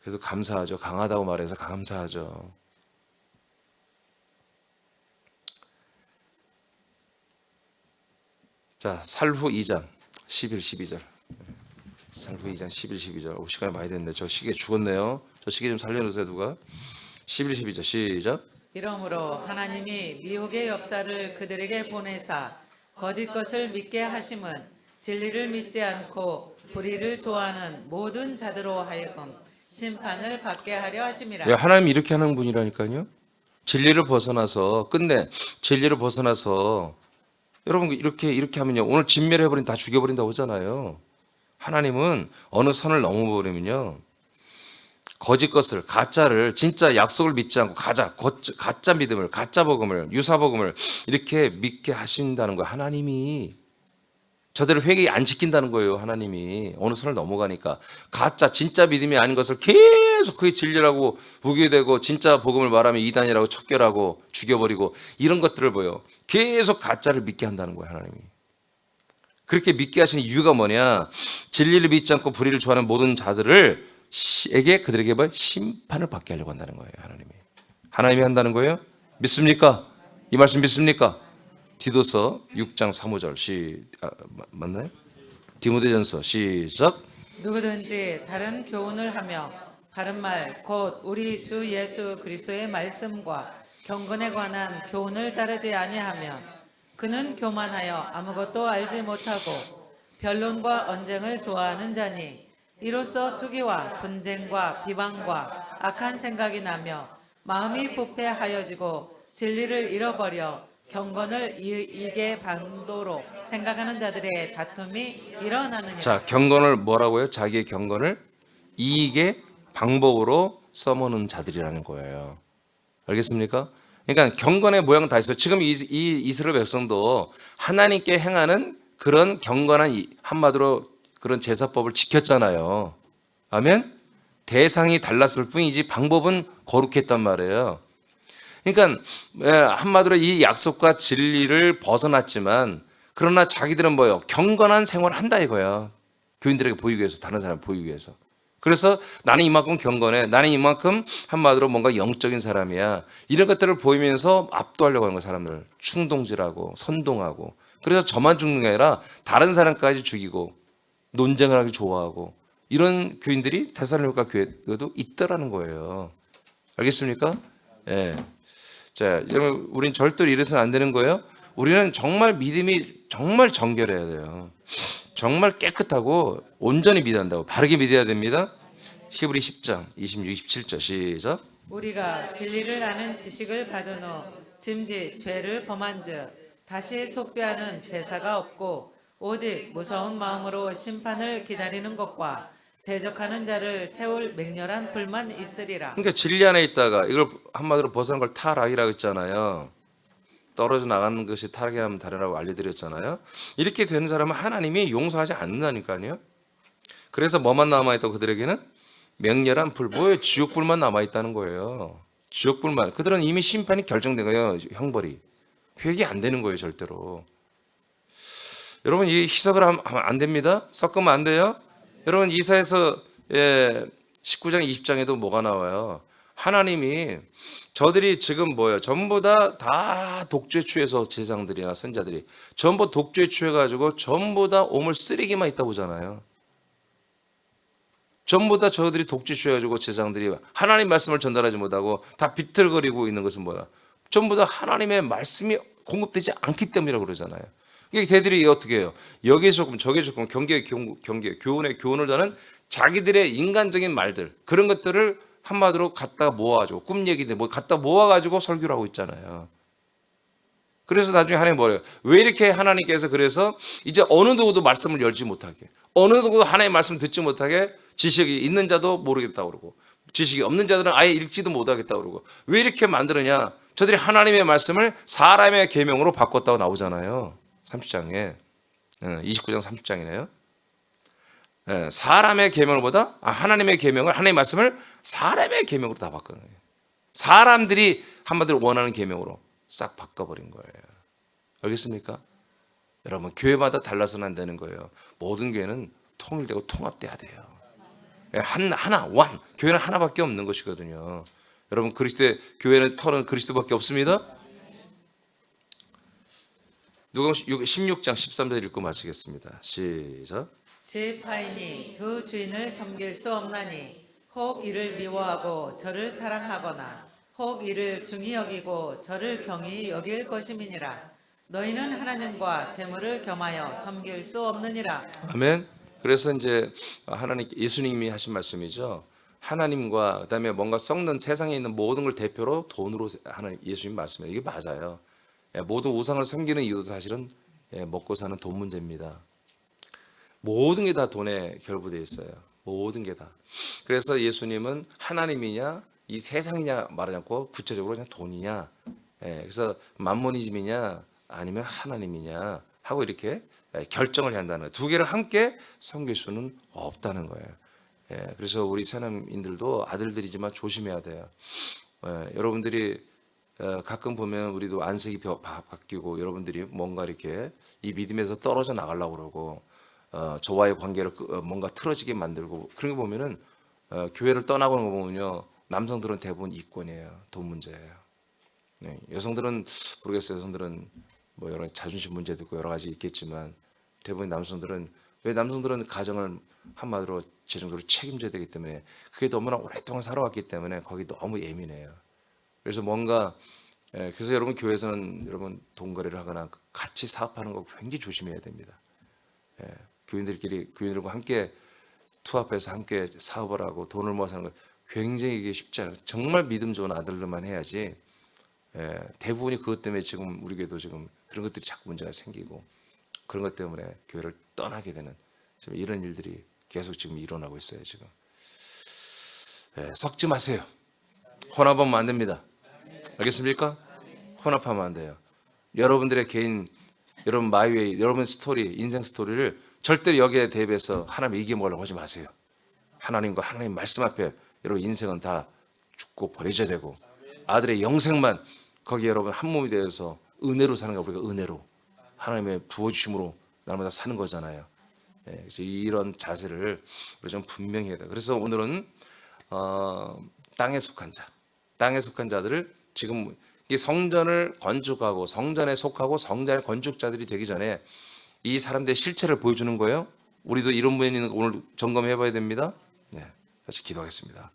그래서 감사하죠. 강하다고 말해서 감사하죠. 자, 살후 2장 11, 12절. 살후 2장 11, 12절. 시간이 많이 됐네. 저 시계 죽었네요. 저 시계 좀 살려주세요 누가. 11, 12절 시작. 이러므로 하나님이 미혹의 역사를 그들에게 보내사 거짓 것을 믿게 하심은 진리를 믿지 않고 불의를 좋아하는 모든 자들로 하여금 심판을 받게 하려 하심이라. 하나님이 이렇게 하는 분이라니까요. 진리를 벗어나서 끝내 진리를 벗어나서 여러분 이렇게 하면요 오늘 진멸해버린 다 죽여버린다고 하잖아요. 하나님은 어느 선을 넘어버리면요 거짓 것을, 가짜를, 진짜 약속을 믿지 않고 가짜 믿음을, 가짜 복음을, 유사 복음을 이렇게 믿게 하신다는 거예요. 하나님이 저들을 회개 안 지킨다는 거예요. 하나님이 어느 선을 넘어가니까 가짜 진짜 믿음이 아닌 것을 계속 그게 진리라고 우겨대고 진짜 복음을 말하면 이단이라고 척결하고 죽여버리고 이런 것들을 보여. 계속 가짜를 믿게 한다는 거예요. 하나님이. 그렇게 믿게 하시는 이유가 뭐냐? 진리를 믿지 않고 불의를 좋아하는 모든 자들에게 그들에게 뭐 심판을 받게 하려고 한다는 거예요. 하나님이 한다는 거예요. 믿습니까? 이 말씀 믿습니까? 디도서 6장 3-5절 맞나요? 디모데전서 시작. 누구든지 다른 교훈을 하며 바른 말 곧 우리 주 예수 그리스도의 말씀과 경건에 관한 교훈을 따르지 아니하면 그는 교만하여 아무것도 알지 못하고 변론과 언쟁을 좋아하는 자니 이로써 투기와 분쟁과 비방과 악한 생각이 나며 마음이 부패하여지고 진리를 잃어버려 경건을 이익의 방도로 생각하는 자들의 다툼이 일어나느니라. 자, 경건을 뭐라고요? 자기의 경건을 이익의 방법으로 써먹는 자들이라는 거예요. 알겠습니까? 그러니까 경건의 모양은 다 있어요. 지금 이 이스라엘 백성도 하나님께 행하는 그런 경건한 한마디로 그런 제사법을 지켰잖아요. 아멘? 대상이 달랐을 뿐이지 방법은 거룩했단 말이에요. 그러니까 한마디로 이 약속과 진리를 벗어났지만 그러나 자기들은 뭐예요? 경건한 생활을 한다 이거야. 교인들에게 보이기 위해서, 다른 사람 보이기 위해서. 그래서 나는 이만큼 경건해. 나는 이만큼 한마디로 뭔가 영적인 사람이야. 이런 것들을 보이면서 압도하려고 하는 거야. 사람들을. 충동질하고 선동하고. 그래서 저만 죽는 게 아니라 다른 사람까지 죽이고 논쟁을 하기 좋아하고 이런 교인들이 데살로니가 교회에도 있더라는 거예요. 알겠습니까? 예. 자, 여러분, 우린 절대로 이래서는 안 되는 거예요. 우리는 정말 믿음이 정말 정결해야 돼요. 정말 깨끗하고 온전히 믿어야 한다고. 바르게 믿어야 됩니다. 히브리 10장 26, 27절 시작. 우리가 진리를 아는 지식을 받은 후 짐짓 죄를 범한즉 다시 속죄하는 제사가 없고 오직 무서운 마음으로 심판을 기다리는 것과 대적하는 자를 태울 맹렬한 불만 있으리라. 그러니까 진리 안에 있다가 이걸 한마디로 벗어난 걸 타락이라고 했잖아요. 떨어져 나가는 것이 타락이 하면 다르라고 알려드렸잖아요. 이렇게 되는 사람은 하나님이 용서하지 않는다니까요. 그래서 뭐만 남아있다고 그들에게는? 맹렬한 불, 뭐예요? 지옥불만 남아있다는 거예요. 지옥불만. 그들은 이미 심판이 결정된 거예요. 형벌이. 회개 안 되는 거예요. 절대로. 여러분 이 희석을 하면 안 됩니다. 섞으면 안 돼요. 여러분 이사야서 19장 20장에도 뭐가 나와요? 하나님이 저들이 지금 뭐예요? 전부 다 독주에 취해서 제사장들이나 선자들이 전부 독주에 취해가지고 전부 다 오물 쓰레기만 있다 보잖아요. 전부 다 저들이 독주에 취해가지고 제사장들이 하나님 말씀을 전달하지 못하고 다 비틀거리고 있는 것은 뭐야? 전부 다 하나님의 말씀이 공급되지 않기 때문이라고 그러잖아요. 이게 걔들이 어떻게 해요? 여기에 조금 저기에 조금 경계 교훈의 교훈을 다는 자기들의 인간적인 말들 그런 것들을 한마디로 갖다 모아가지고 꿈 얘기들 뭐 갖다 모아가지고 설교를 하고 있잖아요. 그래서 나중에 하나님 뭐래요? 왜 이렇게 하나님께서 그래서 이제 어느 누구도 말씀을 열지 못하게 어느 누구도 하나님의 말씀 듣지 못하게 지식이 있는 자도 모르겠다고 그러고 지식이 없는 자들은 아예 읽지도 못하겠다고 그러고 왜 이렇게 만들었냐? 저들이 하나님의 말씀을 사람의 계명으로 바꿨다고 나오잖아요. 30장에 29장 30장이네요. 사람의 계명보다 하나님의 계명을 하나님의 말씀을 사람의 계명으로 다 바꾼 거예요. 사람들이 한마디로 원하는 계명으로 싹 바꿔버린 거예요. 알겠습니까? 여러분 교회마다 달라서는 안 되는 거예요. 모든 교회는 통일되고 통합돼야 돼요. 하나 원 교회는 하나밖에 없는 것이거든요. 여러분 그리스도의 교회는 터는 그리스도밖에 없습니다. 누가복음 16장 13절 읽고 마치겠습니다. 시작. 제8인이 두 주인을 섬길 수 없나니 혹 이를 미워하고 저를 사랑하거나 혹 이를 중히 여기고 저를 경히 여길 것임이니라. 너희는 하나님과 재물을 겸하여 섬길 수 없느니라. 아멘. 그래서 이제 하나님 예수님이 하신 말씀이죠. 하나님과 그다음에 뭔가 썩는 세상에 있는 모든 걸 대표로 돈으로 하는 예수님 말씀이에요. 이게 맞아요. 모든 우상을 섬기는 이유도 사실은 먹고 사는 돈 문제입니다. 모든 게 다 돈에 결부되어 있어요. 모든 게 다. 그래서 예수님은 하나님이냐 이 세상이냐 말하지 않고 구체적으로 그냥 돈이냐, 그래서 만모니즘이냐 아니면 하나님이냐 하고 이렇게 결정을 해야 한다는 거예요. 두 개를 함께 섬길 수는 없다는 거예요. 그래서 우리 새남인들도 아들들이지만 조심해야 돼요. 여러분들이 가끔 보면 우리도 안색이 바뀌고 여러분들이 뭔가 이렇게 이 믿음에서 떨어져 나가려고 그러고 저와의 관계를 뭔가 틀어지게 만들고 그런 거 보면은 교회를 떠나고 하는 거 보면요, 남성들은 대부분 이권이에요. 돈 문제예요. 네, 여성들은 모르겠어요. 여성들은 뭐 여러 자존심 문제도 있고 여러 가지 있겠지만 대부분 남성들은, 왜 남성들은 가정을 한마디로 재정적으로 책임져야 되기 때문에 그게 너무나 오랫동안 살아왔기 때문에 거기 너무 예민해요. 그래서 뭔가 그래서 여러분 교회에서는 여러분 돈 거래를 하거나 같이 사업하는 거 굉장히 조심해야 됩니다. 교인들과 함께 투합해서 함께 사업을 하고 돈을 모아서 하는 거 굉장히 이게 쉽지 않아요. 정말 믿음 좋은 아들들만 해야지. 대부분이 그것 때문에 지금 우리 교회도 지금 그런 것들이 자꾸 문제가 생기고 그런 것 때문에 교회를 떠나게 되는 지금 이런 일들이 계속 지금 일어나고 있어요. 지금 섞지 마세요. 혼합하면 안 됩니다. 알겠습니까? 혼합하면 안 돼요. 여러분들의 개인, 여러분 마이웨이, 여러분 스토리, 인생 스토리를 절대로 여기에 대비해서 하나님 이기게 먹으려고 하지 마세요. 하나님과 하나님 말씀 앞에 여러분 인생은 다 죽고 버려져야 되고 아들의 영생만 거기에 여러분 한 몸이 되어서 은혜로 사는 거, 우리가 은혜로 하나님의 부어주심으로 날마다 사는 거잖아요. 그래서 이런 자세를 우리 좀 분명히 해야 돼요. 그래서 오늘은 땅에 속한 자, 땅에 속한 자들을 지금 이 성전을 건축하고 성전에 속하고 성전의 건축자들이 되기 전에 이 사람들의 실체를 보여주는 거예요. 우리도 이런 분이 있는 거 오늘 점검해 봐야 됩니다. 같이 기도하겠습니다.